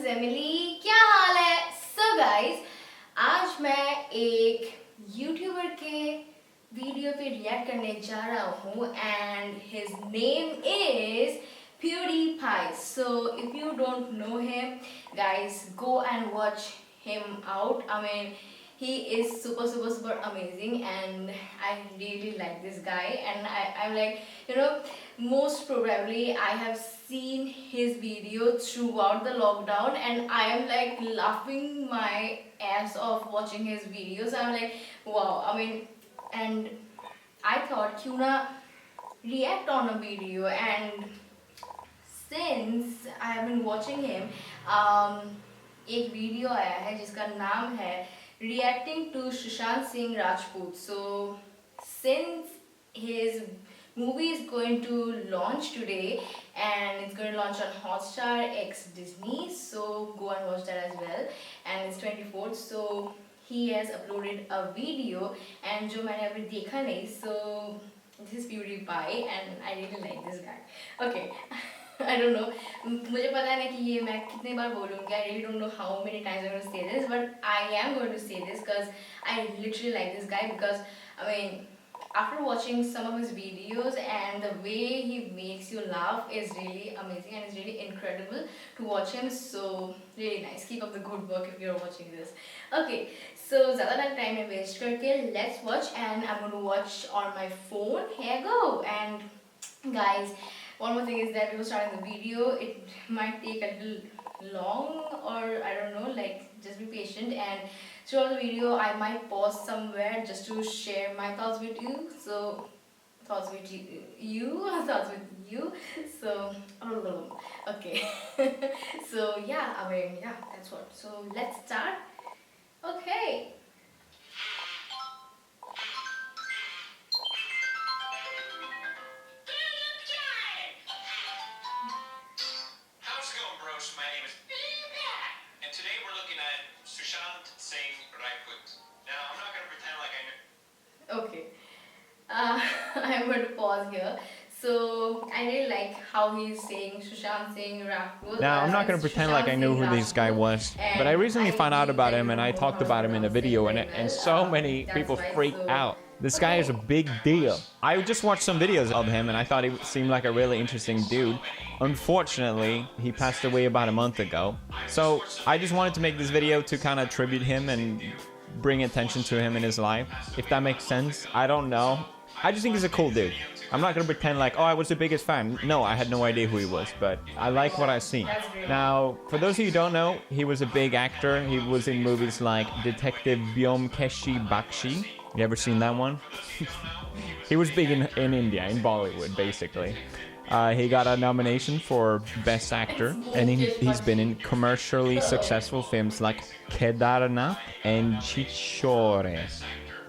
is Emily. क्या हाल है? So guys, आज मैं एक YouTuber के वीडियो पे रिएक्ट करने जा रहा हूँ and his name is PewDiePie. So if you don't know him, guys, go and watch him out. I mean, he is super amazing and I really like this guy, and I'm like, you know, most probably I have seen his video throughout the lockdown and I am like laughing my ass off watching his videos. I'm like, wow. I mean, and I thought क्यों ना react on a video, and since I have been watching him, एक video आया है जिसका नाम है reacting to Sushant Singh Rajput. So since his movie is going to launch today and it's going to launch on Hotstar X Disney, so go and watch that as well, and it's 24th. So he has uploaded a video and जो मैंने अभी देखा नहीं, so this is PewDiePie and I really like this guy. Okay. I don't know. मुझे पता नहीं कि ये मैं कितने बार बोलूँगी. I really don't know how many times I'm going to say this, but I am going to say this because I literally like this guy. Because I mean, after watching some of his videos and the way he makes you laugh is really amazing and it's really incredible to watch him. So really nice. Keep up the good work if you're watching this. Okay, so ज़्यादा time में waste करके let's watch, and I'm going to watch on my phone. Here I go. And guys, one more thing is that before starting the video, it might take a little long, or I don't know, like just be patient, and throughout the video I might pause somewhere just to share my thoughts with you. So thoughts with you. So okay. So yeah, I mean, yeah, that's what. So let's start. Okay. My name is PewDiePie, and today we're looking at Sushant Singh Rajput. Now, I'm not going to pretend like I know. Okay. I'm going to pause here. So I really like how he's saying Sushant Singh Rajput. Now, I'm not going to pretend like I knew who this guy was, but I recently found out about him and I talked about him in a video, and so many people freaked out. This guy is a big deal. I just watched some videos of him and I thought he seemed like a really interesting dude. Unfortunately, he passed away about a month ago. So I just wanted to make this video to kind of tribute him and bring attention to him in his life. If that makes sense, I don't know. I just think he's a cool dude. I'm not going to pretend like, oh, I was the biggest fan. No, I had no idea who he was, but I like what I've seen. Now, for those of you who don't know, he was a big actor. He was in movies like Detective Byomkeshi Bakshi. You ever seen that one? He was big in India, in Bollywood, basically. He got a nomination for Best Actor, and he's been in commercially successful films like Kedarnath and Chichore.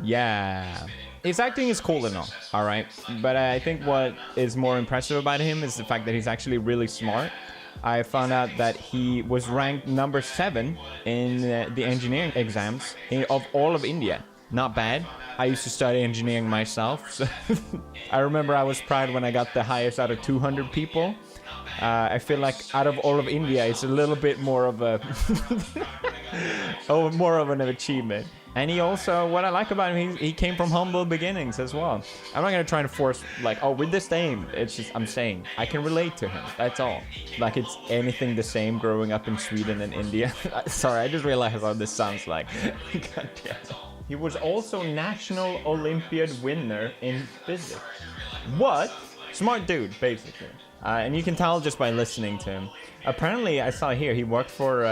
Yeah. His acting is cool and all right? But I think what is more impressive about him is the fact that he's actually really smart. I found out that he was ranked number 7 in the engineering exams of all of India. Not bad. I used to study engineering myself, so I remember I was proud when I got the highest out of 200 people. I feel like out of all of India, it's a little bit more of a more of an achievement. And he also, what I like about him, he came from humble beginnings as well. I'm not gonna try to force like, oh, with this name. It's just, I'm saying I can relate to him. That's all. Like it's anything the same growing up in Sweden and India. Sorry, I just realized how this sounds like. God damn. He was also National Olympiad winner in physics. What? Smart dude, basically. And you can tell just by listening to him. Apparently, I saw here, he worked for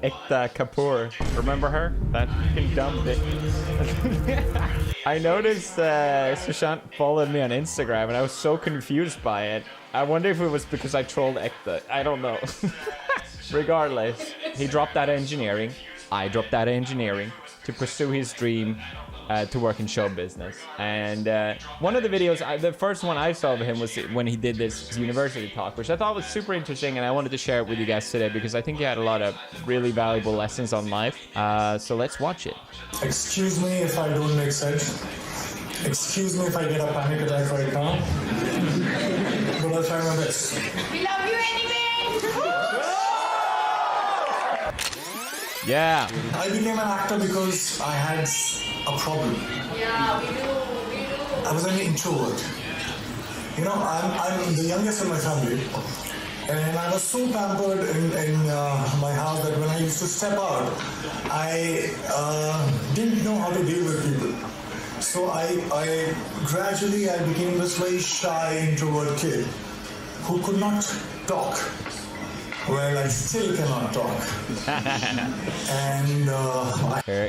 Ekta Kapoor. Remember her? That fucking dumb bitch. I noticed Sushant followed me on Instagram and I was so confused by it. I wonder if it was because I trolled Ekta. I don't know. Regardless, he dropped out of engineering. I dropped out of engineering to pursue his dream to work in show business. And one of the videos, the first one I saw of him was when he did this university talk, which I thought was super interesting, and I wanted to share it with you guys today because I think he had a lot of really valuable lessons on life. So let's watch it. Excuse me if I don't make sense. Excuse me if I get a panic attack right now. But I'll try my best. We love you anyway! Yeah. I became an actor because I had a problem. Yeah, we do. I was an introvert. You know, I'm the youngest in my family, and I was so pampered in my house that when I used to step out, I didn't know how to deal with people. So I gradually became this very shy introvert kid who could not talk. Well, I still cannot talk. And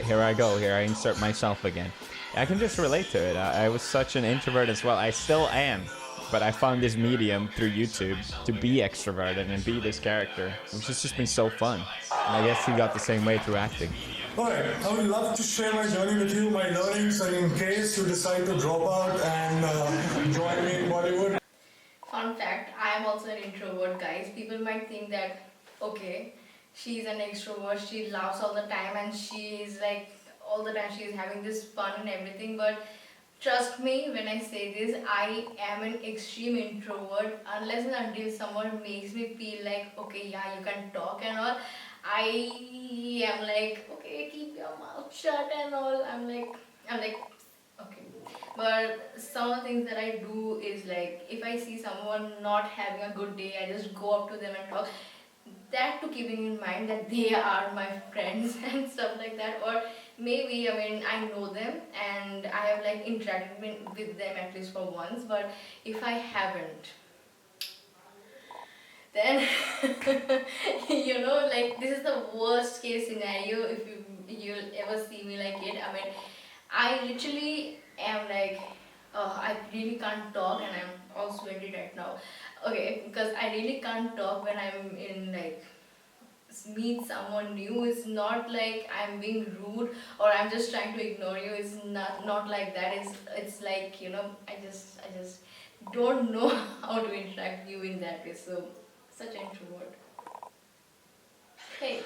Here I go. Here I insert myself again. I can just relate to it. I was such an introvert as well. I still am. But I found this medium through YouTube to be extroverted and be this character, which has just been so fun. And I guess he got the same way through acting. alright, I would love to share my journey with you, my learnings, and in case you decide to drop out and join me in Bollywood. Fun fact, I am also an introvert, guys. People might think that, okay, she's an extrovert, she laughs all the time and she's like, all the time she's having this fun and everything, but trust me when I say this, I am an extreme introvert. Unless and until someone makes me feel like, okay, yeah, you can talk and all, I am like, okay, keep your mouth shut and all. I'm like, okay. But some of the things that I do is like, if I see someone not having a good day, I just go up to them and talk. That to keeping in mind that they are my friends and stuff like that. Or maybe, I mean, I know them and I have like interacted with them at least for once. But if I haven't, then you know, like, this is the worst case scenario if you'll ever see me like it. I mean, I literally am like, I really can't talk, and I'm all sweaty right now. Okay, because I really can't talk when I'm in like meet someone new. It's not like I'm being rude or I'm just trying to ignore you. It's not like that. It's like, you know, I just don't know how to interact with you in that way. So such an introvert. Hey.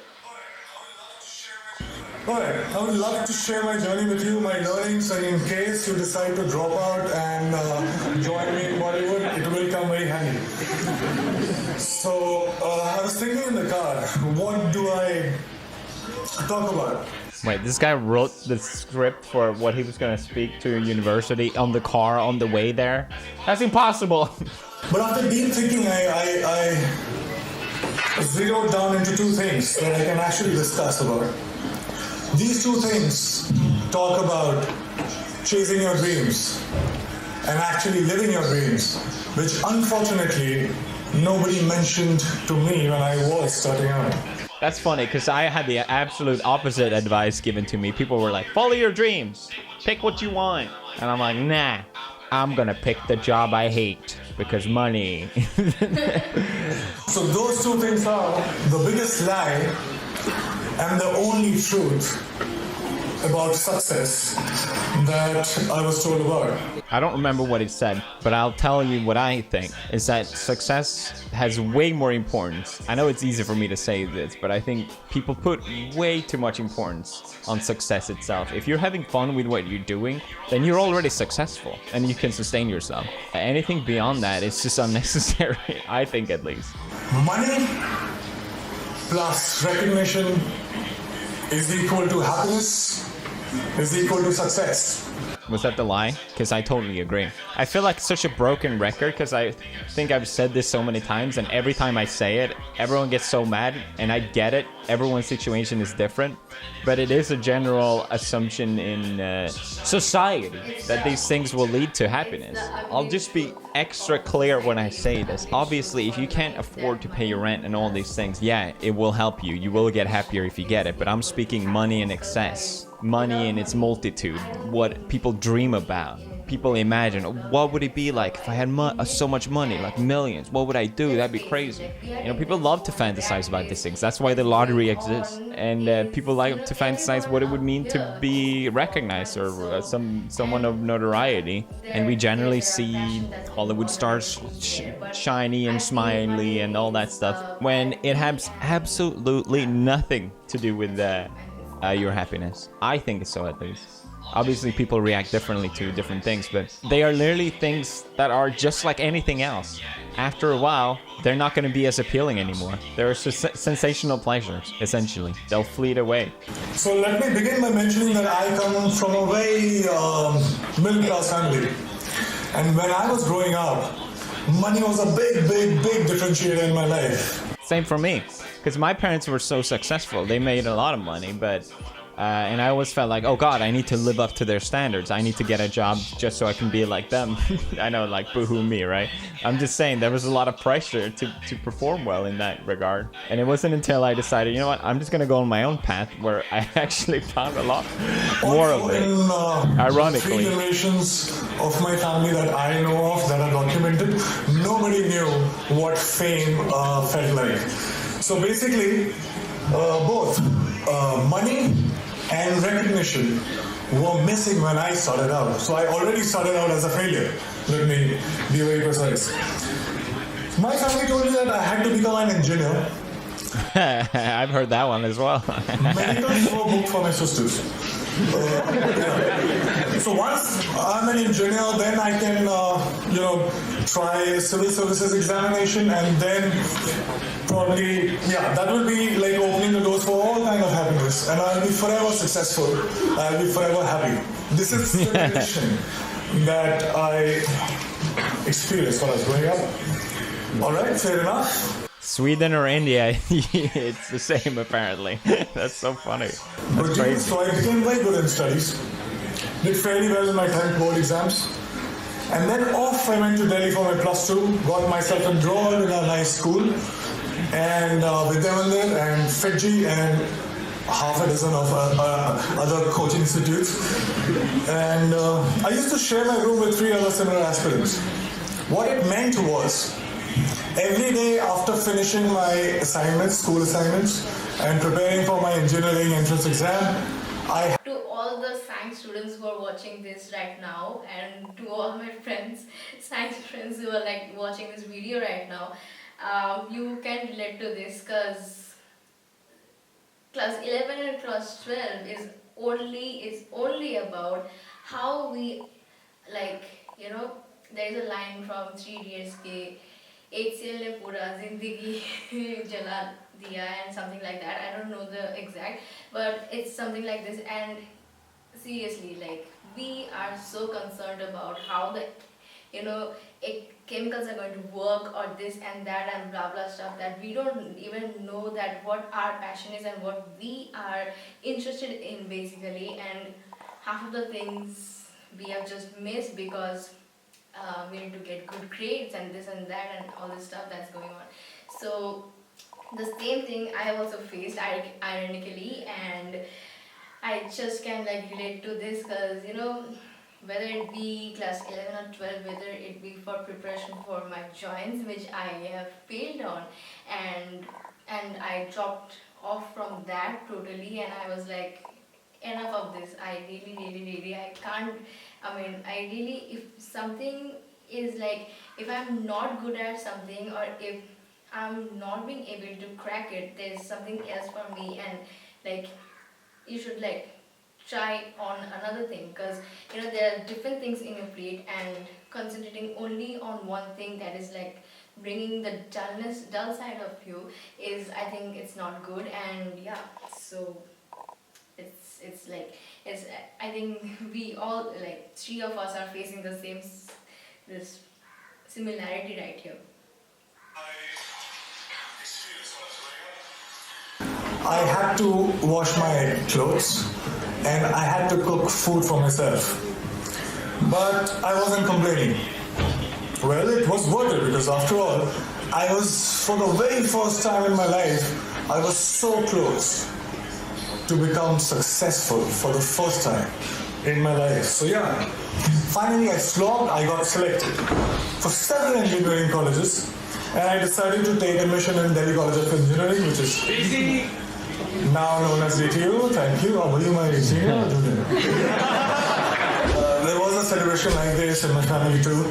Alright, I would love to share my journey with you, my learnings, and in case you decide to drop out and join me in Bollywood, it will come very handy. So, I was thinking in the car, what do I talk about? Wait, this guy wrote the script for what he was going to speak to university on the car on the way there? That's impossible! But after deep thinking, I zeroed down into two things that I can actually discuss about. These two things talk about chasing your dreams and actually living your dreams, which unfortunately nobody mentioned to me when I was starting out. That's funny, because I had the absolute opposite advice given to me. People were like, follow your dreams, pick what you want. And I'm like, nah, I'm gonna pick the job I hate, because money. So those two things are the biggest lie and the only truth about success that I was told about. I don't remember what he said, but I'll tell you what I think, is that success has way more importance. I know it's easy for me to say this, but I think people put way too much importance on success itself. If you're having fun with what you're doing, then you're already successful and you can sustain yourself. Anything beyond that is just unnecessary, I think, at least. Money plus recognition is equal to happiness, is equal to success. Was that the lie? Because I totally agree. I feel like such a broken record, because I think I've said this so many times, and every time I say it, everyone gets so mad, and I get it. Everyone's situation is different, but it is a general assumption in society that these things will lead to happiness. I'll just be extra clear when I say this. Obviously, if you can't afford to pay your rent and all these things, yeah, it will help you. You will get happier if you get it, but I'm speaking money in excess. Money in its multitude, what people dream about, people imagine. What would it be like if I had so much money, like millions? What would I do? That'd be crazy. You know, people love to fantasize about these things. That's why the lottery exists, and people like to fantasize what it would mean to be recognized or someone of notoriety. And we generally see Hollywood stars shiny and smiley and all that stuff when it has absolutely nothing to do with your happiness. I think so, at least. Obviously, people react differently to different things, but they are literally things that are just like anything else. After a while, they're not going to be as appealing anymore. They're sensational pleasures, essentially. They'll fleet away. So let me begin by mentioning that I come from a very middle-class family. And when I was growing up, money was a big differentiator in my life. Same for me, because my parents were so successful. They made a lot of money, but and I always felt like, oh God, I need to live up to their standards. I need to get a job just so I can be like them. I know, like, boohoo me, right? I'm just saying there was a lot of pressure to perform well in that regard. And it wasn't until I decided, you know what, I'm just going to go on my own path where I actually found a lot more of it. Ironically. 3 generations of my family that I know of that are documented, nobody knew what fame felt like. So basically, both money and recognition were missing when I started out. So I already started out as a failure. Let me be very precise. My family told me that I had to become an engineer. I've heard that one as well. Medicals were booked for my sisters. So once I'm an engineer, then I can, try a civil services examination, and then probably, that will be like opening the doors for all kind of happiness, and I'll be forever successful. I'll be forever happy. This is the tradition that I experienced when I was growing up. All right, fair enough. Sweden or India, it's the same apparently. That's so funny. That's crazy. So I became very good in studies. Did fairly well in my 10th board exams. And then off I went to Delhi for my +2, got myself enrolled in a nice school. And Vidyamandir and Fiji and half a dozen of other coaching institutes. And I used to share my room with 3 other similar aspirants. What it meant was, every day after finishing my assignments, school assignments, and preparing for my engineering entrance exam, to all the science students who are watching this right now, and to all my friends, science friends who are like watching this video right now, you can relate to this, because class 11 and class 12 is only about how we, like, there is a line from 3 Idiots ke HCL ne pura zindagi jala diya and something like that. I don't know the exact, but it's something like this. And seriously, like, we are so concerned about how the chemicals are going to work or this and that and blah blah stuff, that we don't even know that what our passion is and what we are interested in basically. And half of the things we have just missed because we need to get good grades and this and that and all this stuff that's going on. So the same thing I have also faced, ironically, and I just can like relate to this, because whether it be class 11 or 12, whether it be for preparation for my joints, which I have failed on, and I dropped off from that totally, and I was like, enough of this. I really I can't. I really, if something is like, if I'm not good at something, or if I'm not being able to crack it, there's something else for me, and like, you should like try on another thing, because there are different things in your plate, and concentrating only on one thing that is like bringing the dull side of you is, I think it's not good. And yeah, so it's like, I think we all, like 3 of us are facing the same, this similarity right here. I had to wash my clothes and I had to cook food for myself. But I wasn't complaining. Well, it was worth it, because after all, I was, for the very first time in my life, I was so close to become successful for the first time in my life. So yeah, finally I slogged, I got selected for several engineering colleges, and I decided to take admission in Delhi College of Engineering, which is now known as DTU. Thank you. Are you my senior or junior? There was a celebration like this in my family too.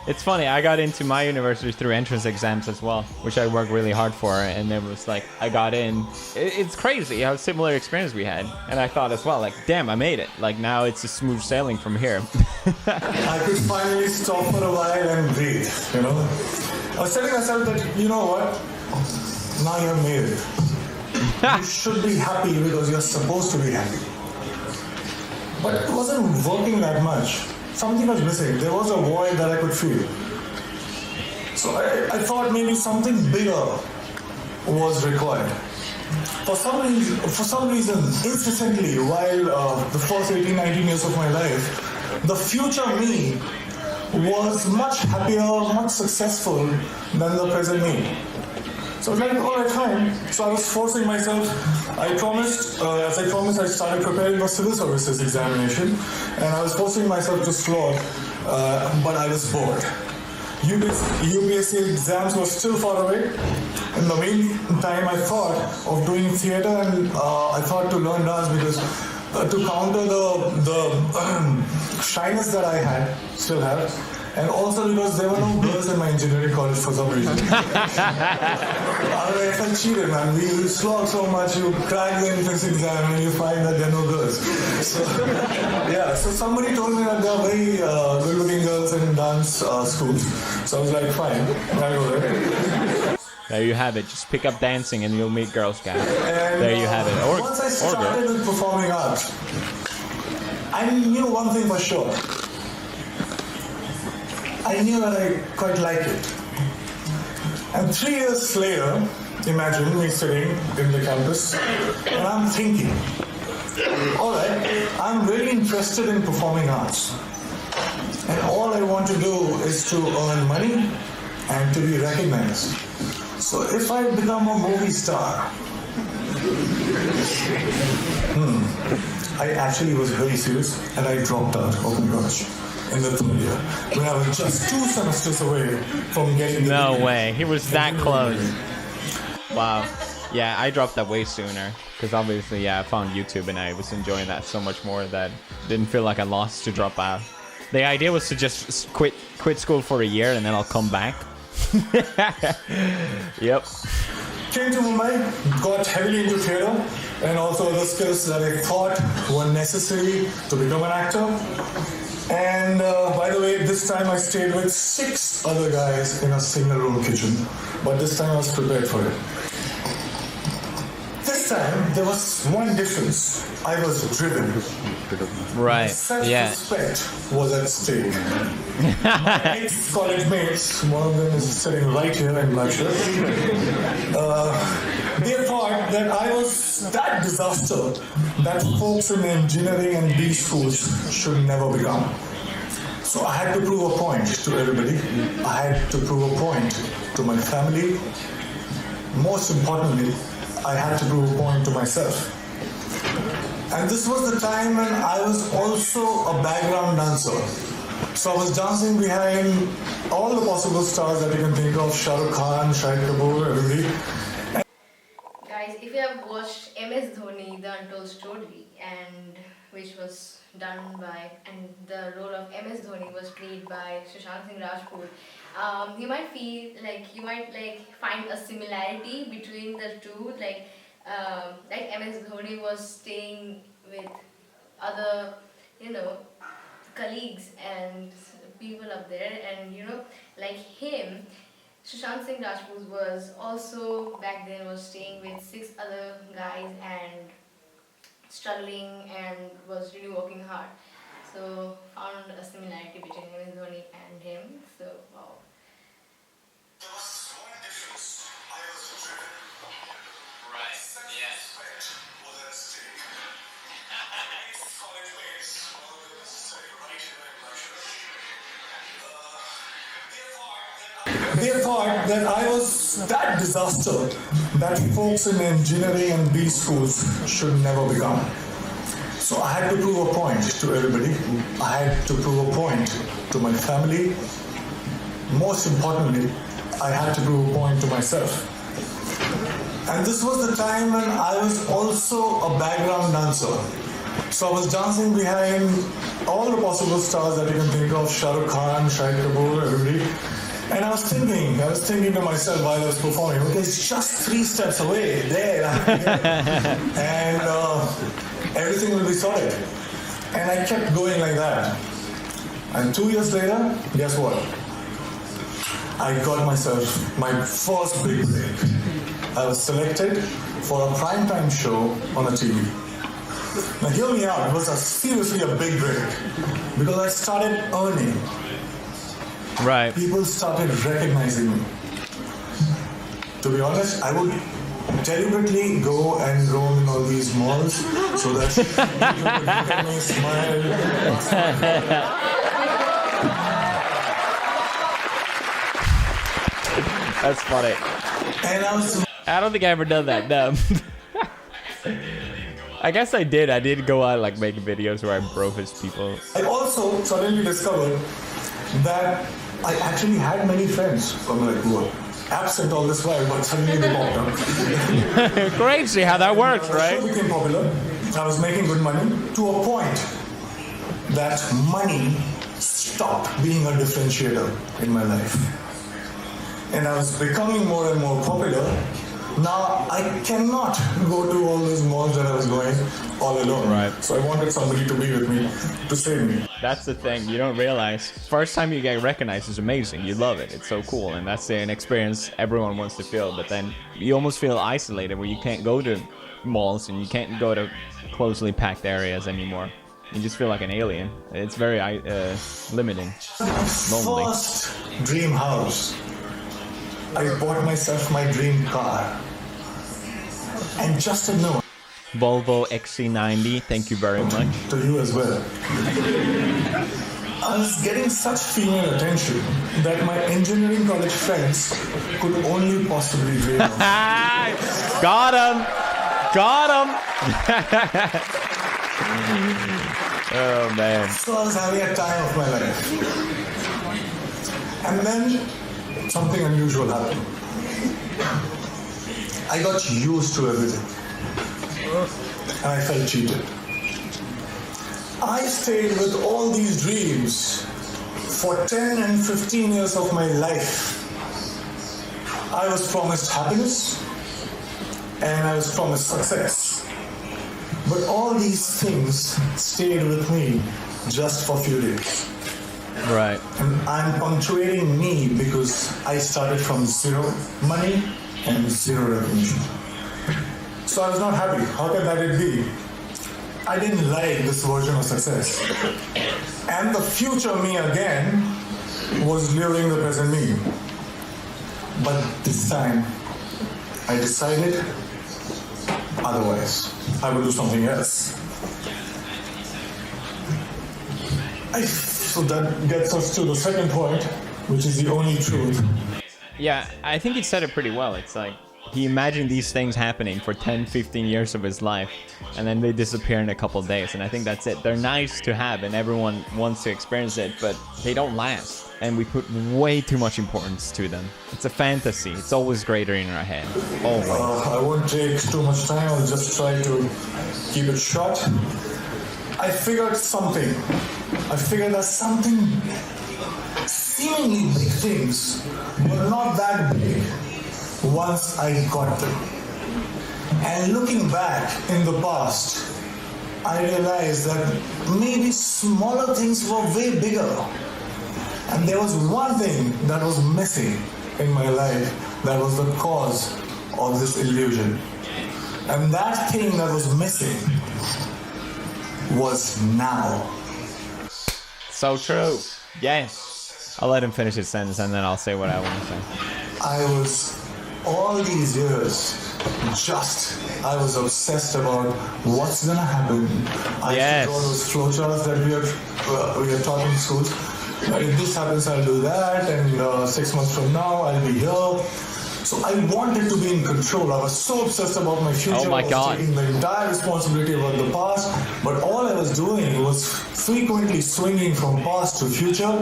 It's funny, I got into my university through entrance exams as well, which I worked really hard for, and it was like, I got in. It's crazy how similar experience we had. And I thought as well, like, damn, I made it. Like, now it's a smooth sailing from here. I could finally stop for a while and breathe, you know. I was telling myself that, you know what, now you've made it. You should be happy because you're supposed to be happy. But it wasn't working that much. Something was missing. There was a void that I could feel. So I thought maybe something bigger was required. For some reason, instantly, while the first 18, 19 years of my life, the future me was much happier, much successful than the present me. So I was like, all right, fine. So I was forcing myself. As I promised, I started preparing for civil services examination, and I was forcing myself to slog, but I was bored. UPSC exams were still far away. In the meantime, I thought of doing theatre, and I thought to learn dance because to counter the shyness that I still have. And also because there were no girls in my engineering college for some reason. I felt cheated, man. You slog so much, you crack the entrance exam and you find that there are no girls. So somebody told me that there are very good-looking girls in dance schools. So I was like, fine, I'll go there. There you have it. Just pick up dancing and you'll meet girls, guys. And, there you have it. Or, once I started with performing arts, I knew one thing for sure. I knew that I quite liked it. And 3 years later, imagine me sitting in the campus, and I'm thinking, all right, I'm really interested in performing arts. And all I want to do is to earn money and to be recognized. So if I become a movie star, I actually was very serious and I dropped out of my college in the 3rd year when I was just 2 semesters away from getting the No degree. way. He was that close. Wow. Yeah, I dropped that way sooner because obviously, yeah, I found YouTube and I was enjoying that so much more that didn't feel like I lost to drop out. The idea was to just quit school for a year and then I'll come back. Yep. Came to Mumbai, got heavily into theatre and also other skills that I thought were necessary to become an actor. And by the way, this time I stayed with 6 other guys in a single room kitchen. But this time I was prepared for it. This time there was one difference. I was driven. Right. Yeah. Self-respect was at stake. My ex-college mates, one of them is sitting right here in my shirt. They thought that I was that disaster that folks in engineering and B schools should never become. So I had to prove a point to everybody. I had to prove a point to my family. Most importantly, I had to prove a point to myself. And this was the time when I was also a background dancer. So I was dancing behind all the possible stars that you can think of, Shah Rukh Khan, Shahid Kapoor, everybody. Guys, if you have watched MS Dhoni, The Untold Story, and which was done by, and the role of MS Dhoni was played by Sushant Singh Rajput, you might feel like you might find a similarity between the two, like MS Dhoni was staying with other, colleagues and people up there, and like him, Sushant Singh Rajput was also back then was staying with 6 other guys and struggling and was really working hard. So found a similarity between MS Dhoni and him. So wow. There was one difference. I was driven. Right, yes. Self-respect was at stake. My ex-college mates, one of them is sitting right here in my shirt. They thought that I was that disaster that folks in engineering and B schools should never become. So I had to prove a point to everybody. I had to prove a point to my family. Most importantly, I had to prove a point to myself. And this was the time when I was also a background dancer. So I was dancing behind all the possible stars that you can think of, Shah Rukh Khan, Shahid Kapoor, everybody. And I was thinking to myself while I was performing, okay, it's just 3 steps away, there, and everything will be sorted. And I kept going like that. And 2 years later, guess what? I got myself my first big break. I was selected for a primetime show on a TV. Now hear me out, it was seriously a big break because I started earning. Right. People started recognizing me. To be honest, I would deliberately go and roam in all these malls so that people would look at me, smile. That's funny. And I don't think I ever done that. No. I guess I did. I did go out like making videos where I brofist people. I also suddenly discovered that I actually had many friends from like who were absent all this while, but suddenly they popped up. Great, see how that works, right? The show became popular. I was making good money to a point that money stopped being a differentiator in my life. And I was becoming more and more popular. Now I cannot go to all those malls that I was going all alone. Right. So I wanted somebody to be with me, to save me. That's the thing. You don't realize. First time you get recognized is amazing. You love it. It's so cool. And that's an experience everyone wants to feel. But then you almost feel isolated where you can't go to malls and you can't go to closely packed areas anymore. You just feel like an alien. It's very limiting. Lonely. First dream house. I bought myself my dream car. And just to know, Volvo XC90, thank you very much. to you as well. I was getting such female attention that my engineering college friends could only possibly dream of. Got him! Got him! Oh man. So I was having a time of my life. And then something unusual happened. I got used to everything. And I felt cheated. I stayed with all these dreams for 10 and 15 years of my life. I was promised happiness and I was promised success. But all these things stayed with me just for a few days. Right. And I'm punctuating me because I started from zero money and zero recognition. So I was not happy. How can that be? I didn't like this version of success. And the future me again was luring the present me. But this time, I decided otherwise. I would do something else. So that gets us to the second point, which is the only truth. Yeah, I think he said it pretty well. It's like he imagined these things happening for 10, 15 years of his life, and then they disappear in a couple of days. And I think that's it. They're nice to have, and everyone wants to experience it, but they don't last. And we put way too much importance to them. It's a fantasy. It's always greater in our head. Always. I won't take too much time. I'll just try to keep it short. I figured something. I figured that something seemingly big things were not that big once I got them. And looking back in the past, I realized that maybe smaller things were way bigger. And there was one thing that was missing in my life that was the cause of this illusion. And that thing that was missing was now. So true. Yes. I'll let him finish his sentence and then I'll say what I want to say. I was, all these years, I was obsessed about what's gonna happen. I Yes. used to draw those flowcharts that we are taught in schools. If this happens, I'll do that, and 6 months from now, I'll be here. So I wanted to be in control. I was so obsessed about my future. Oh my I was God. taking the entire responsibility about the past, but all I was doing was frequently swinging from past to future.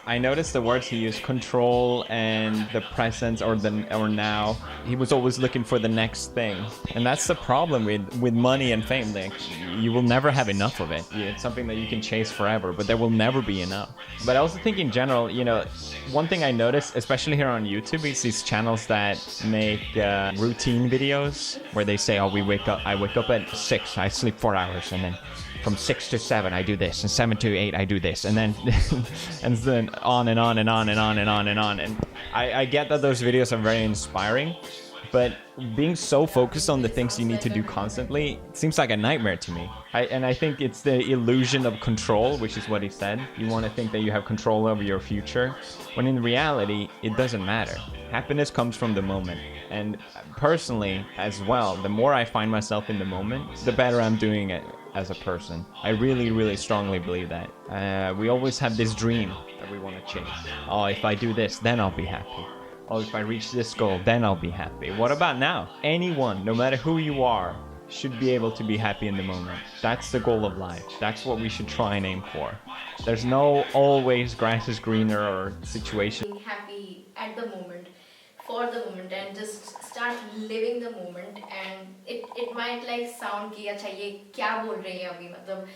I noticed the words he used, control and the present or now. He was always looking for the next thing. And that's the problem with money and fame. Like, you will never have enough of it. It's something that you can chase forever, but there will never be enough. But I also think in general, you know, one thing I noticed, especially here on YouTube, is these channels that make routine videos where they say, oh, I wake up at 6, I sleep 4 hours, and then from 6 to 7 I do this, and 7 to 8 I do this, and then and then on and on and on and on and on and on. And I get that those videos are very inspiring, but being so focused on the things you need to do constantly seems like a nightmare to me. I think it's the illusion of control, which is what he said. You want to think that you have control over your future, when in reality, it doesn't matter. Happiness comes from the moment. And personally, as well, the more I find myself in the moment, the better I'm doing it as a person. I really, really strongly believe that. We always have this dream that we want to chase. Oh, if I do this, then I'll be happy. Oh, if I reach this goal, then I'll be happy. What about now? Anyone, no matter who you are, should be able to be happy in the moment. That's the goal of life. That's what we should try and aim for. There's no always grass is greener or situation. Being happy at the moment, for the moment, and just start living the moment. And it might like sound कि अच्छा ये क्या बोल रही है अभी, मतलब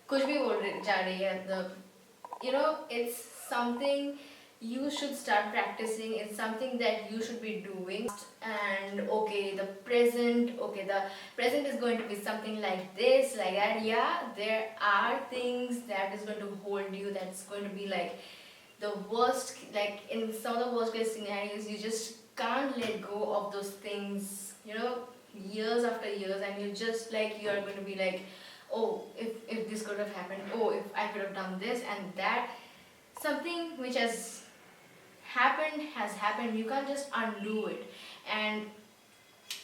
कुछ भी बोल रही जा रही है, you know, it's something you should start practicing. It's something that you should be doing. And okay, the present is going to be something like this, like that. Yeah, there are things that is going to hold you, that's going to be like the worst, like in some of the worst case scenarios, you just can't let go of those things, you know, years after years, and you just like, you are going to be like, oh, if this could have happened, oh, if I could have done this and that. Something which has happened, you can't just undo it. And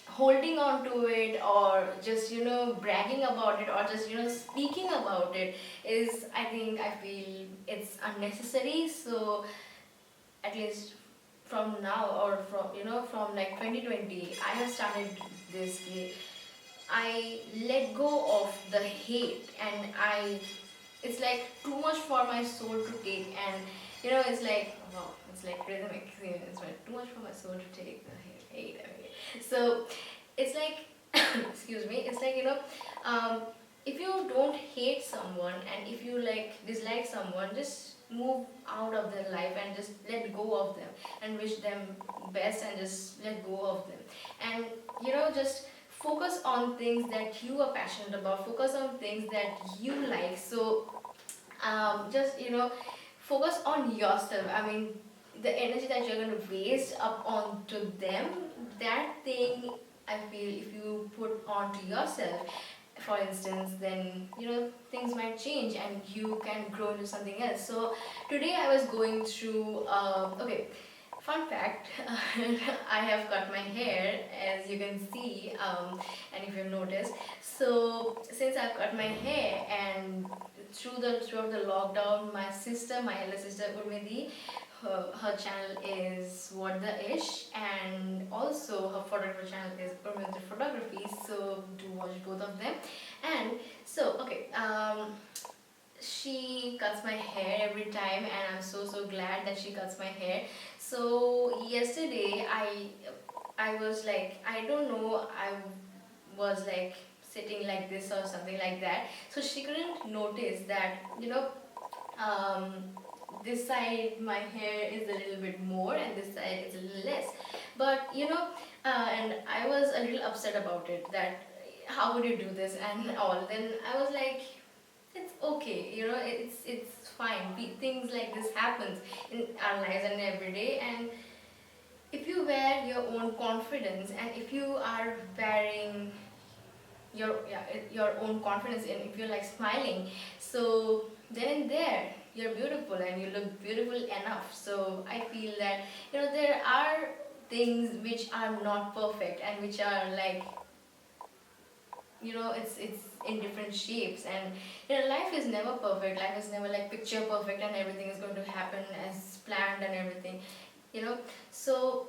holding on to it, or just, you know, bragging about it, or just, you know, speaking about it is, I feel it's unnecessary. So at least from now, or from, you know, from like 2020, I have started this. I let go of the hate, and it's like too much for my soul to take. And you know, it's like, wow, it's like rhythmic. It's like too much for my soul to take, the hate. So it's like excuse me, it's like, you know, if you don't hate someone, and if you like dislike someone, just move out of their life and just let go of them, and wish them best, and just let go of them. And you know, just focus on things that you are passionate about, focus on things that you like. So just, you know, focus on yourself. I mean, the energy that you're going to waste up onto them, that thing, I feel, if you put onto yourself, for instance, then, you know, things might change and you can grow into something else. So today I was going through, okay, fun fact, I have cut my hair, as you can see, and if you've noticed. So since I've cut my hair, and throughout the lockdown, my elder sister Urmidi, her channel is What the Ish, and also her photography channel is Urmidi Photography. So do watch both of them. And so okay, she cuts my hair every time, and I'm so glad that she cuts my hair. So yesterday I was like, I don't know, I was like sitting like this or something like that. So she couldn't notice that, you know, this side my hair is a little bit more and this side is a little less. But you know, and I was a little upset about it, that how would you do this and all. Then I was like, it's okay, you know, it's fine. Things like this happens in our lives and every day. And if you wear your own confidence, and if you are wearing your own confidence, and if you're like smiling, so then and there you're beautiful and you look beautiful enough. So I feel that, you know, there are things which are not perfect, and which are like, you know, it's in different shapes. And you know, life is never perfect, life is never like picture perfect and everything is going to happen as planned and everything, you know. So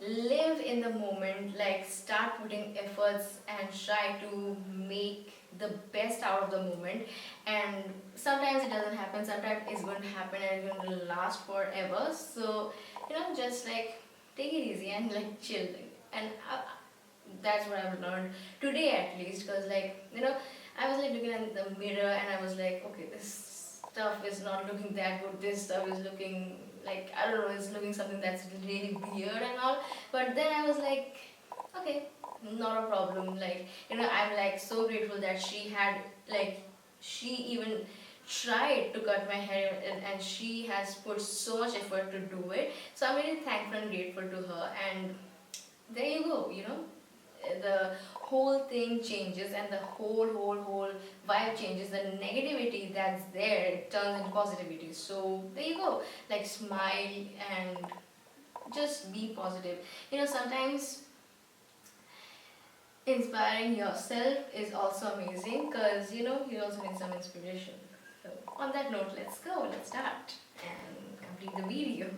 live in the moment, like start putting efforts and try to make the best out of the moment. And sometimes it doesn't happen, sometimes it's going to happen and it's going to last forever. So just like take it easy and like chill. And that's what I've learned today, at least, because I was like looking at the mirror and I was like, okay, this stuff is not looking that good, this stuff is looking like, I don't know, it's looking something that's really weird and all. But then I was like, okay, not a problem. Like, I'm like so grateful that she even tried to cut my hair, and she has put so much effort to do it. So I'm really thankful and grateful to her. And there you go, the whole thing changes, and the whole vibe changes. The negativity that's there turns into positivity. So there you go, like smile and just be positive. Sometimes inspiring yourself is also amazing, because you also need some inspiration. So on that note, let's start and complete the video. Be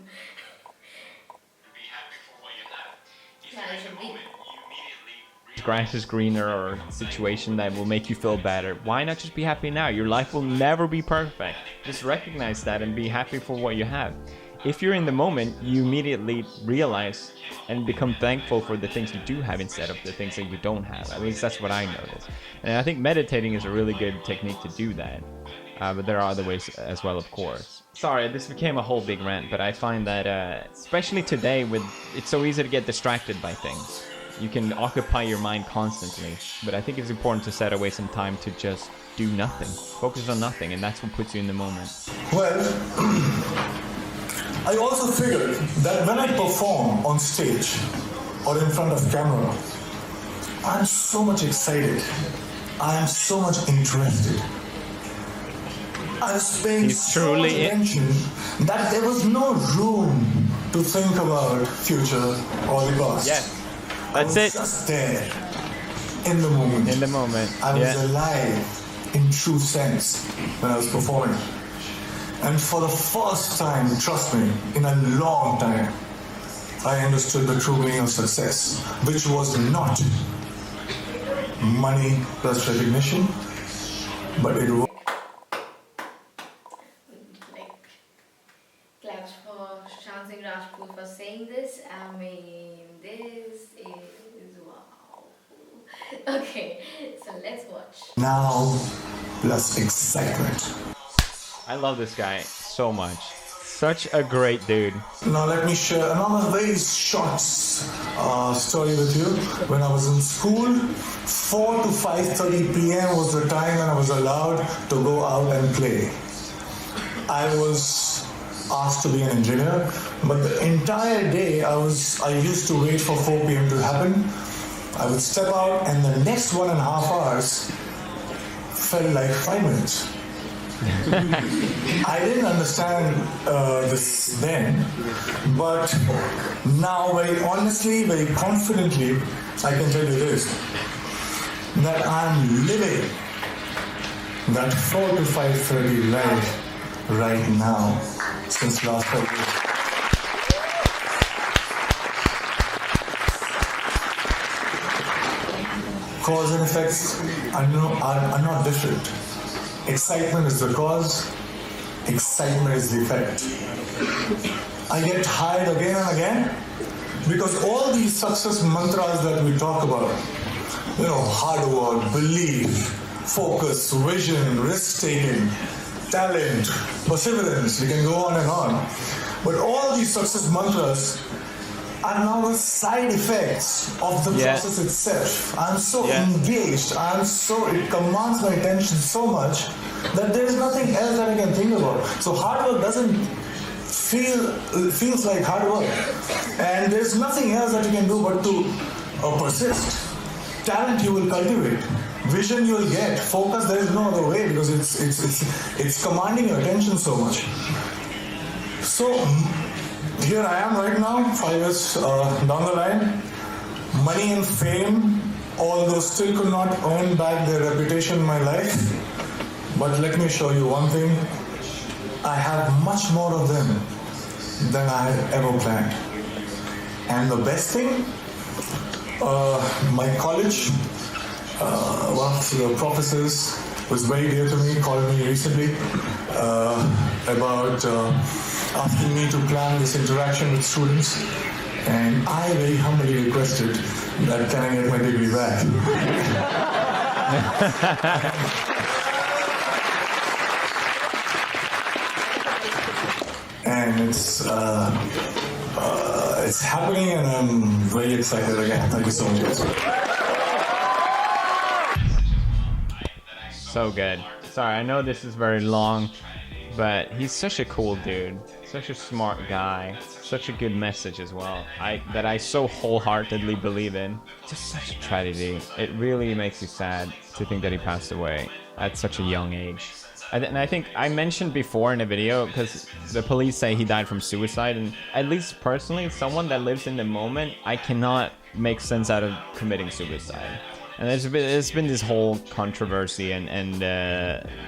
happy for what you have. If Yeah, you're I in should the be. moment, you immediately Grass is greener, or situation that will make you feel better. Why not just be happy now? Your life will never be perfect. Just recognize that and be happy for what you have. If you're in the moment, you immediately realize and become thankful for the things you do have instead of the things that you don't have. At least that's what I noticed. And I think meditating is a really good technique to do that. But there are other ways as well, of course. Sorry, this became a whole big rant, but I find that especially today, it's so easy to get distracted by things. You can occupy your mind constantly, but I think it's important to set away some time to just do nothing. Focus on nothing, and that's what puts you in the moment. Well, I also figured that when I perform on stage or in front of camera, I'm so much excited. I am so much interested. I was paying so much attention that there was no room to think about future or the past. Yes, I that's was it. just there, in the moment. In the moment. I was alive in true sense when I was performing. And for the first time, trust me, in a long time, I understood the true meaning of success, which was not money plus recognition, but it was. Like, claps for Sushant Singh Rajput for saying this. I mean, this is wow. Okay, so let's watch. Now, plus excitement. I love this guy so much. Such a great dude. Now let me share another very short story with you. When I was in school, 4 to 5:30 p.m. was the time when I was allowed to go out and play. I was asked to be an engineer, but the entire day I used to wait for 4 p.m. to happen. I would step out, and the next 1.5 hours felt like 5 minutes. I didn't understand this then, but now very honestly, very confidently, I can tell you this, that I'm living that 4 to 5:30 life right now since last February. Cause and effects are not different. Excitement is the cause, excitement is the effect. I get tired again and again because all these success mantras that we talk about, hard work, belief, focus, vision, risk-taking, talent, perseverance, we can go on and on. But all these success mantras are now the side effects of the process itself. I'm so engaged, it commands my attention so much that there is nothing else that I can think about. So hard work doesn't feels like hard work. And there's nothing else that you can do but to persist. Talent you will cultivate. Vision you will get. Focus, there is no other way because it's commanding your attention so much. So here I am right now, 5 years down the line. Money and fame, although still could not earn back their reputation in my life. But let me show you one thing. I have much more of them than I had ever planned. And the best thing, my college, one of the professors was very dear to me, called me recently about asking me to plan this interaction with students. And I very humbly requested that can I get my degree back? And it's happening, and I'm very excited again. Thank you so much. So good. Sorry, I know this is very long, but he's such a cool dude, such a smart guy, such a good message as well. That I so wholeheartedly believe in. Just such a tragedy. It really makes you sad to think that he passed away at such a young age. And I think I mentioned before in a video, because the police say he died from suicide, and at least personally, someone that lives in the moment, I cannot make sense out of committing suicide. And there's been this whole controversy and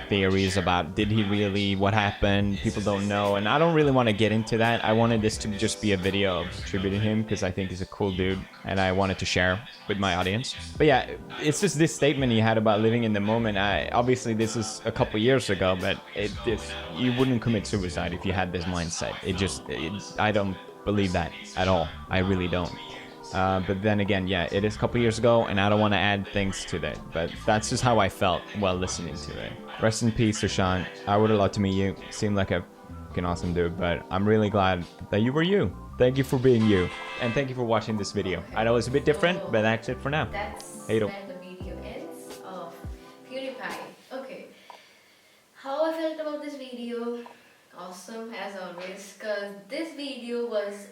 theories about did he really, what happened, people don't know, and I don't really want to get into that. I wanted this to just be a video of tributing him because I think he's a cool dude and I wanted to share with my audience. But yeah, it's just this statement he had about living in the moment. Obviously this is a couple years ago, but you wouldn't commit suicide if you had this mindset. I don't believe that at all. I really don't. But then again, yeah, it is a couple years ago, and I don't want to add things to that. But that's just how I felt while listening to it. Rest in peace, Sushant. I would have loved to meet you. Seemed like a fucking awesome dude, but I'm really glad that you were you. Thank you for being you, and thank you for watching this video. I know it's a bit different, but that's it for now. That's Hey, where the video ends of PewDiePie. Okay, how I felt about this video? Awesome as always, because this video was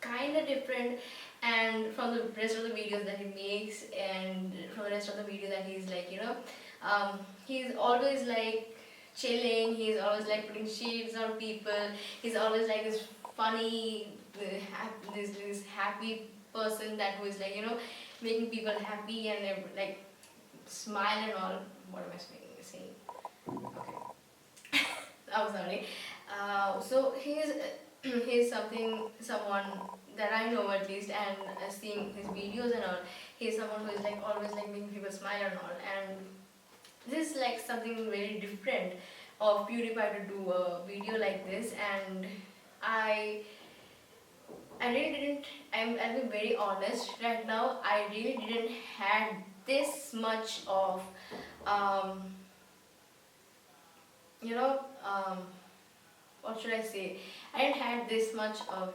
kind of different, and from the rest of the videos that he makes, and from the rest of the video that he's like, he's always like chilling, he's always like putting shades on people, he's always like this funny, this happy person that was like, making people happy and like smile and all. What am I saying? Okay. I'm sorry. So he's someone that I know at least, and seeing his videos and all, he's someone who is like always like making people smile and all, and this is like something very different of PewDiePie to do a video like this, and I really didn't, I'll be very honest right now, I really didn't had this much of what should I say? I didn't have this much of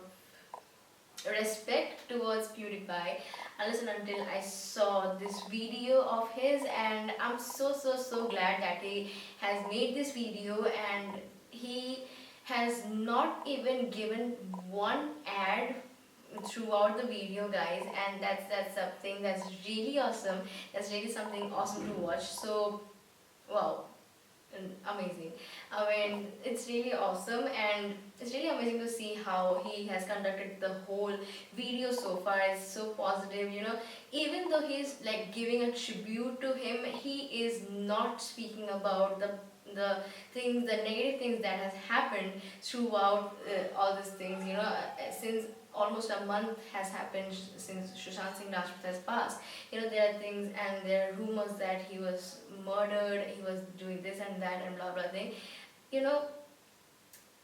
respect towards PewDiePie unless and until I saw this video of his, and I'm so glad that he has made this video, and he has not even given one ad throughout the video, guys, and that's something that's really awesome. That's really something awesome to watch. So wow, amazing. I mean, it's really awesome, and it's really amazing to see how he has conducted the whole video so far. It's so positive, even though he's like giving a tribute to him, he is not speaking about the things, the negative things that has happened throughout all these things, since almost a month has happened since Sushant Singh Rajput has passed. There are things and there are rumors that he was murdered, he was doing this and that and blah blah thing.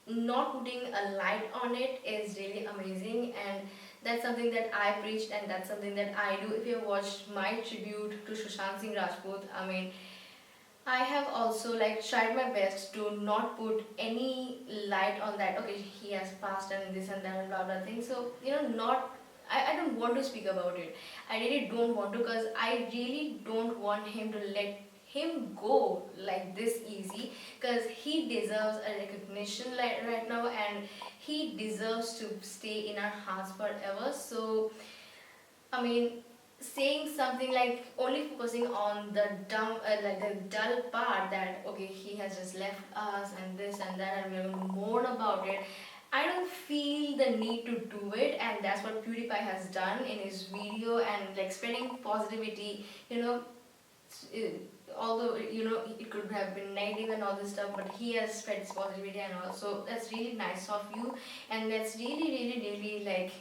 Not putting a light on it is really amazing, and that's something that I preached, and that's something that I do. If you have watched my tribute to Sushant Singh Rajput, I mean, I have also like tried my best to not put any light on that. Okay, he has passed and this and that and blah blah thing. So I don't want to speak about it. I really don't want to, because I really don't want him to let him go like this easy, because he deserves a recognition right now, and he deserves to stay in our hearts forever. So I mean, saying something like only focusing on the dull part, that okay, he has just left us and this and that and we're going to mourn about it, I don't feel the need to do it, and that's what PewDiePie has done in his video, and like spreading positivity, although it could have been negative and all this stuff, but he has spread his positivity and all. So that's really nice of you, and that's really, really, really like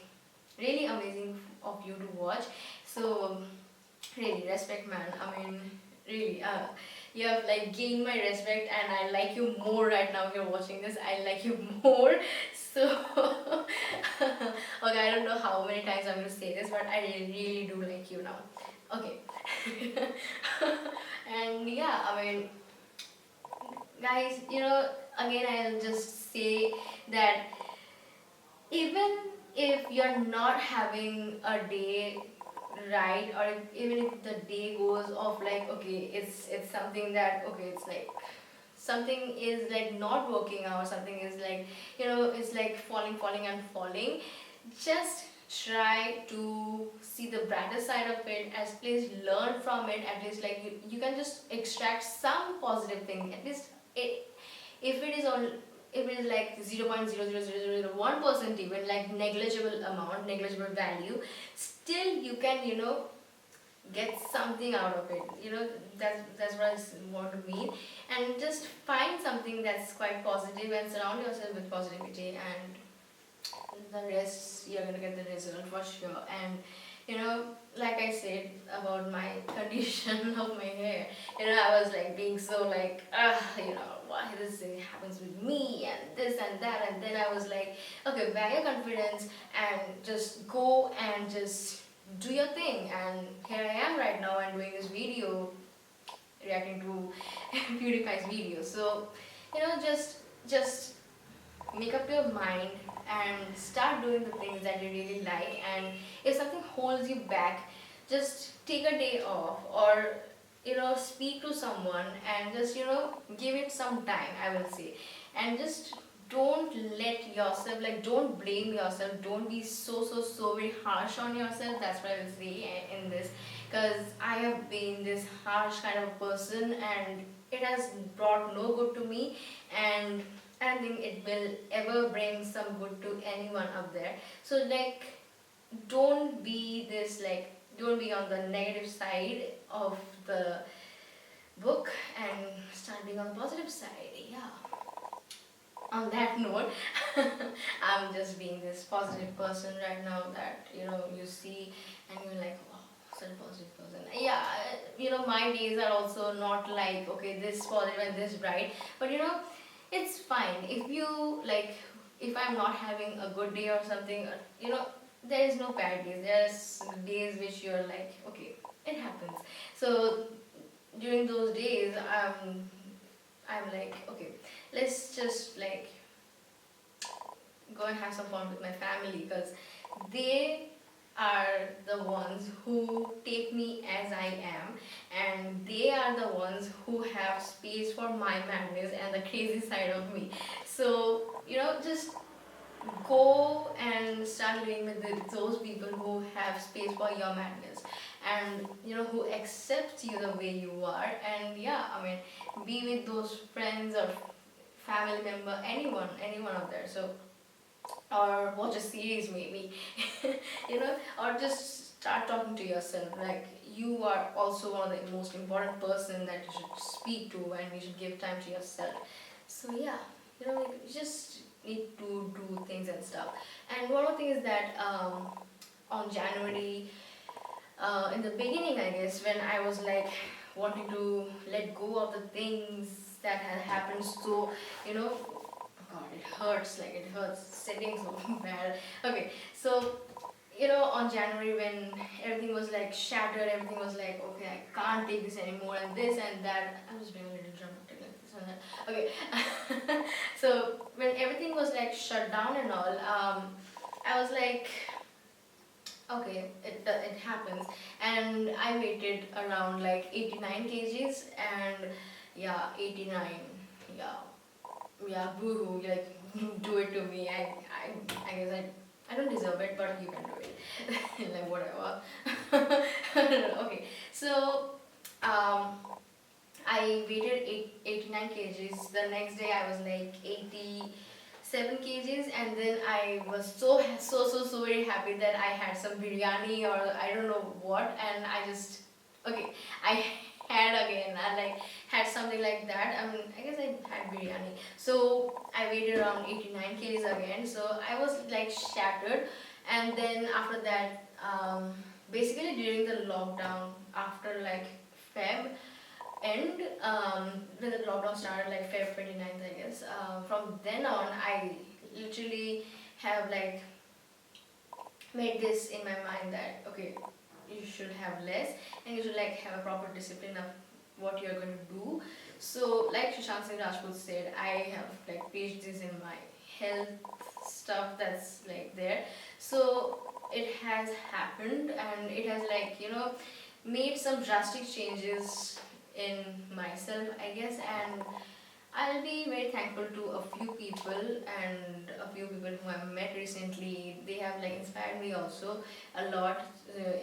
really amazing of you to watch. So really respect, man. I mean, really, you have like gained my respect, and I like you more right now. If you're watching this, I like you more. So okay, I don't know how many times I'm going to say this, but I really, really do like you now. Okay. And yeah, I mean, guys, again, I'll just say that even if you're not having a day right, or even if the day goes off like, okay, it's something that, okay, it's like something is like not working out, something is like, it's like falling and falling, just try to see the brighter side of it, at least learn from it, at least like you can just extract some positive thing, at least if it is on, if it is like 0.00001% even, like negligible amount, negligible value, still you can get something out of it. That's what I want to mean. And just find something that's quite positive and surround yourself with positivity, and the rest you're gonna get the result for sure. And like I said about my condition of my hair, I was like being so like why this thing happens with me and this and that, and then I was like, okay, wear your confidence and just go and just do your thing. And here I am right now and doing this video, reacting to PewDiePie's video. So just make up your mind and start doing the things that you really like. And if something holds you back, just take a day off, or speak to someone and just give it some time, I will say. And just don't let yourself, like, don't blame yourself, don't be so very harsh on yourself. That's what I will say in this, because I have been this harsh kind of person, and it has brought no good to me, and I don't think it will ever bring some good to anyone up there. So like, don't be this, like, don't be on the negative side of the book, and start being on the positive side. Yeah. On that note, I'm just being this positive person right now that you see, and you're like, wow, such a positive person. Yeah, my days are also not like, okay, this positive and this bright, but it's fine if you like, if I'm not having a good day or something, there is no bad days. There's days which you're like, okay, it happens. So during those days, I'm like, okay, let's just like go and have some fun with my family, because they are the ones who take me as I am, and they are the ones who have space for my madness and the crazy side of me. So just go and start living with those people who have space for your madness, and who accept you the way you are. And yeah, I mean, be with those friends or family member, anyone out there. So, or watch a series maybe, or just start talking to yourself, like you are also one of the most important person that you should speak to, and you should give time to yourself. So yeah, like, you just need to do things and stuff. And one more thing is that on January, in the beginning, I guess, when I was like wanting to let go of the things that had happened, so God, it hurts, like it hurts sitting so bad. Okay, so on January, when everything was like shattered, everything was like, okay, I can't take this anymore, and this and that. I was being a little dramatic like this and that. Okay, so when everything was like shut down and all, I was like, okay, it happens. And I weighted around like 89 kgs, and yeah, 89, yeah, boo-hoo, like, do it to me. I guess I don't deserve it, but you can do it. Like, whatever. Okay, so I weighted 89 kgs. The next day I was like 87 kgs, and then I was so very happy that I had some biryani or I don't know what, and I just, okay, I had again. I like had something like that. I guess I had biryani. So I weighed around 89 kgs again. So I was like shattered. And then after that, basically during the lockdown, after like Feb end, when the lockdown started, like Feb 29th, I guess. From then on, I literally have like made this in my mind that okay, you should have less and you should like have a proper discipline of what you're going to do. So like Sushant Singh Rajput said, I have like preached this in my health stuff that's like there. So it has happened and it has like made some drastic changes in myself, I guess. And I'll be very thankful to a few people and a few people who I've met recently. They have like inspired me also a lot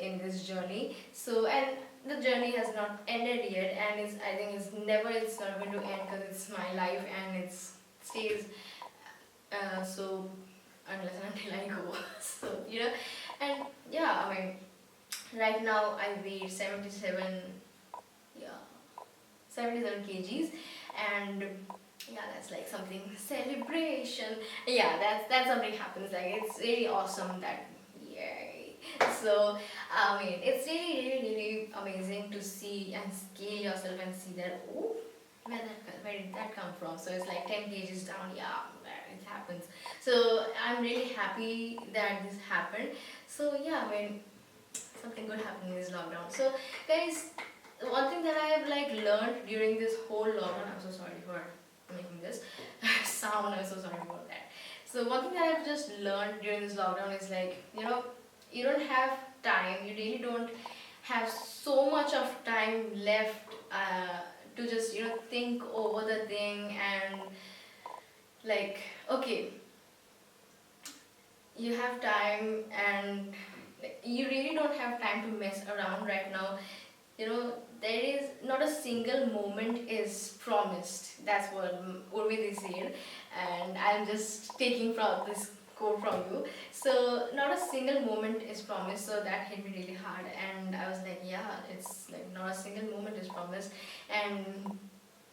in this journey. So and the journey has not ended yet, and I think it's not going to end because it's my life and it stays so unless and until I go. So and yeah, I mean right now I weigh 77, yeah, 77 kgs, and yeah, that's like something celebration. Yeah, that's something happens. Like it's really awesome that yay. So I mean, it's really amazing to see and scale yourself and see that oh, where did that come from? So it's like 10 kgs down. Yeah, it happens. So I'm really happy that this happened. So yeah, I mean, something good happened in this lockdown. So guys, one thing that I have like learned during this whole lockdown, I'm so sorry for making this sound, I'm so sorry about that. So one thing that I've just learned during this lockdown is like, you don't have time, you really don't have so much of time left to just, think over the thing and like, okay, you have time and you really don't have time to mess around right now. There is not a single moment is promised. That's what Urvi they said, and I'm just taking from this quote from you. So not a single moment is promised. So that hit me really hard, and I was like, yeah, it's like not a single moment is promised. And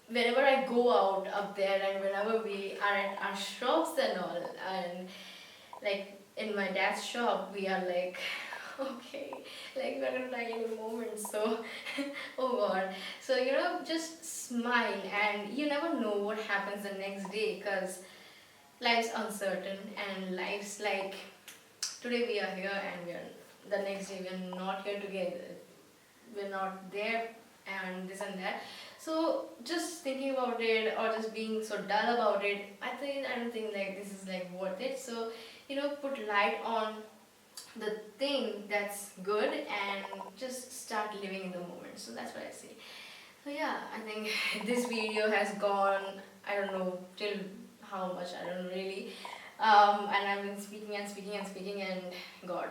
whenever I go out up there, and whenever we are at our shops and all, and like in my dad's shop, we are like okay, like we're gonna die any moment, so oh god. So just smile, and you never know what happens the next day because life's uncertain, and life's like today we are here and the next day we're not here together, we're not there, and this and that. So just thinking about it or just being so dull about it, I don't think like this is like worth it. So put light on the thing that's good and just start living in the moment. So that's what I say. So yeah, I think this video has gone, I don't know till how much, I don't know really. And I've been speaking and God,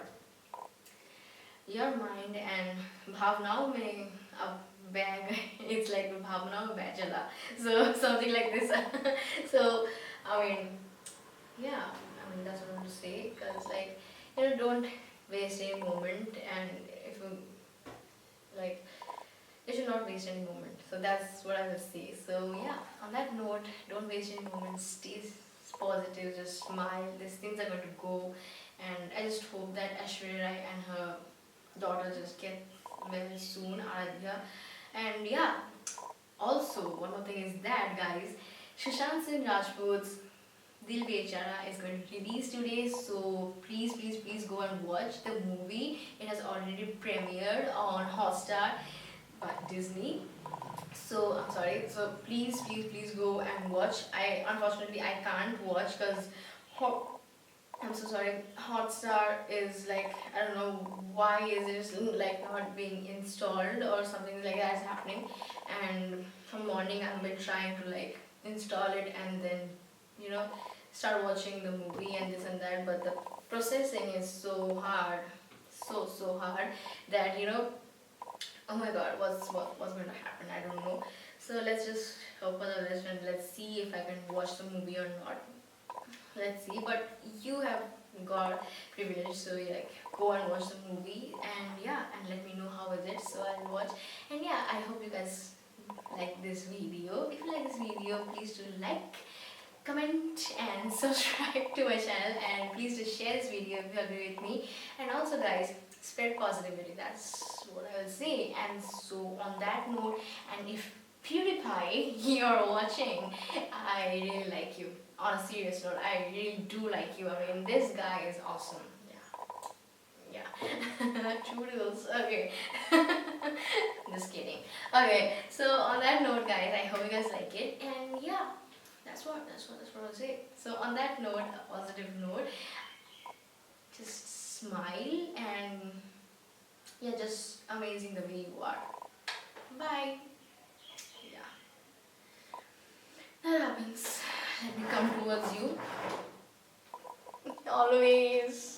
your mind and bhavnaओं में अब bag, it's like bhavnaओं में chala. So something like this. So I mean, yeah, I mean that's what I want to say, because like don't waste any moment, and if you like, you should not waste any moment. So that's what I would say. So yeah, on that note, don't waste any moment, stay positive, just smile, these things are going to go, and I just hope that Aishwarya Rai and her daughter just get well soon, Aradhya. And yeah, also one more thing is that guys, Sushant Singh Rajput's Dil Bechara is going to release today, so please go and watch the movie. It has already premiered on Hotstar by Disney. So I'm sorry. So please go and watch. Unfortunately I can't watch because I'm so sorry. Hotstar is like, I don't know why is it like not being installed or something like that is happening. And from morning I've been trying to like install it and then start watching the movie and this and that, but the processing is so hard, so hard that oh my god, what's going to happen, I don't know. So let's just hope for the best and let's see if I can watch the movie or not. Let's see, but you have got privilege, so like go and watch the movie, and yeah, and let me know how is it. So I'll will watch. And yeah, I hope you guys like this video. If you like this video, please do like, comment and subscribe to my channel, and please do share this video if you agree with me. And also guys, spread positivity, that's what I will say. And so on that note, and if PewDiePie you're watching, I really like you. On a serious note, I really do like you. I mean, this guy is awesome. Yeah. Toodles. Okay. Just kidding. Okay, so on that note guys, I hope you guys like it, and yeah, that's what I'll say. So on that note, a positive note, just smile, and yeah, just amazing the way you are. Bye. Yeah. That happens. Let me come towards you. Always.